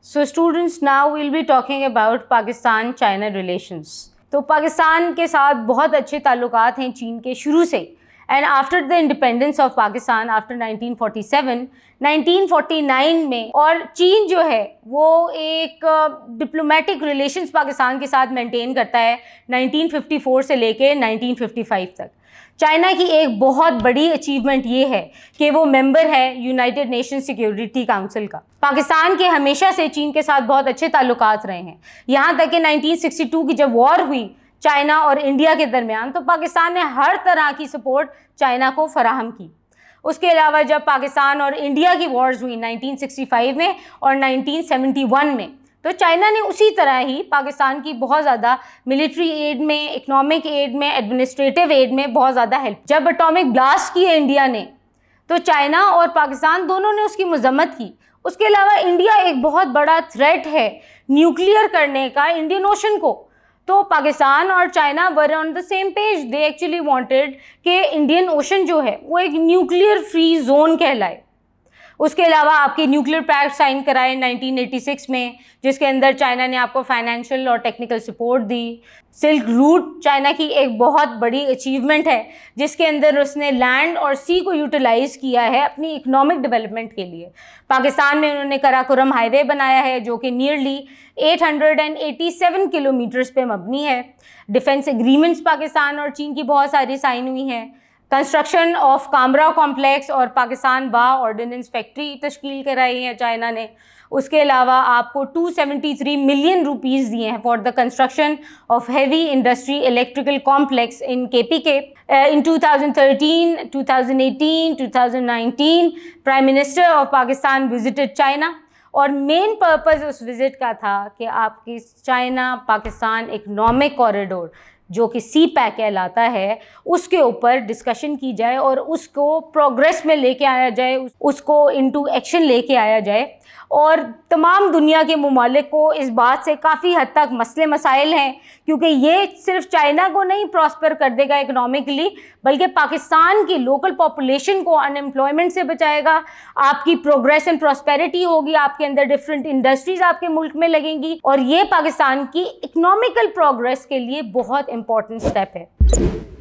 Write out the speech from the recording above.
So students, now we'll be talking about Pakistan-China relations. तो पाकिस्तान के साथ बहुत अच्छे ताल्लुकात हैं चीन के शुरू से, and after the independence of Pakistan after 1947, 1949 में, और चीन जो है वो एक डिप्लोमेटिक रिलेशंस पाकिस्तान के साथ मेंटेन करता है 1954 से लेके 1955 तक। चाइना की एक बहुत बड़ी अचीवमेंट ये है कि वो मेंबर है यूनाइटेड नेशन सिक्योरिटी काउंसिल का। पाकिस्तान के हमेशा से चीन के साथ बहुत अच्छे ताल्लुकात रहे हैं, यहाँ तक कि 1962 की जब वॉर हुई चाइना और इंडिया के दरमियान, तो पाकिस्तान ने हर तरह की सपोर्ट चाइना को फराहम की। उसके अलावा जब पाकिस्तान और इंडिया की वॉर्स हुई 1965 में और 1971 में, तो चाइना ने उसी तरह ही पाकिस्तान की बहुत ज़्यादा मिलिट्री एड में, इकोनॉमिक एड में, एडमिनिस्ट्रेटिव एड में बहुत ज़्यादा हेल्प। जब एटॉमिक ब्लास्ट की है इंडिया ने, तो चाइना और पाकिस्तान दोनों ने उसकी मजम्मत की। उसके अलावा इंडिया एक बहुत बड़ा थ्रेट है न्यूक्लियर करने का इंडियन ओशन को, तो पाकिस्तान और China were on the same page. They actually wanted कि इंडियन ओशन जो है वो एक न्यूक्लियर फ्री जोन कहलाए। उसके अलावा आपके न्यूक्लियर पैक्ट साइन कराए 1986 में, जिसके अंदर चाइना ने आपको फाइनेंशियल और टेक्निकल सपोर्ट दी। सिल्क रूट चाइना की एक बहुत बड़ी अचीवमेंट है, जिसके अंदर उसने लैंड और सी को यूटिलाइज़ किया है अपनी इकोनॉमिक डेवलपमेंट के लिए। पाकिस्तान में उन्होंने कराकोरम हाईवे बनाया है जो कि नियरली 887 किलोमीटर्स पे मबनी है। डिफेंस एग्रीमेंट्स पाकिस्तान और चीन की बहुत सारी साइन हुई हैं। कंस्ट्रक्शन ऑफ कामरा कॉम्प्लेक्स और पाकिस्तान बा ऑर्डिनेंस फैक्ट्री तश्कील कराई है चाइना ने। उसके अलावा आपको 273 मिलियन रुपीज़ दिए हैं for the construction of heavy industry electrical complex in KPK। In 2013, 2018, 2019 prime minister of Pakistan visited China, और मेन पर्पज़ उस विज़िट का था कि आपकी चाइना पाकिस्तान इकोनॉमिक कॉरिडोर जो कि CPEC कहलाता है, उसके ऊपर डिस्कशन की जाए और उसको प्रोग्रेस में लेके आया जाए, उसको इनटू एक्शन लेके आया जाए। और तमाम दुनिया के ममालिक को इस बात से काफ़ी हद तक मसले मसाइल हैं, क्योंकि ये सिर्फ चाइना को नहीं प्रॉस्पर कर देगा इकोनॉमिकली, बल्कि पाकिस्तान की लोकल पॉपुलेशन को अनएम्प्लॉयमेंट से बचाएगा। आपकी प्रोग्रेस एंड प्रॉस्पेरिटी होगी, आपके अंदर डिफरेंट इंडस्ट्रीज आपके मुल्क में लगेंगी, और ये पाकिस्तान की इकोनॉमिकल प्रोग्रेस के लिए बहुत इंपॉर्टेंट स्टेप है।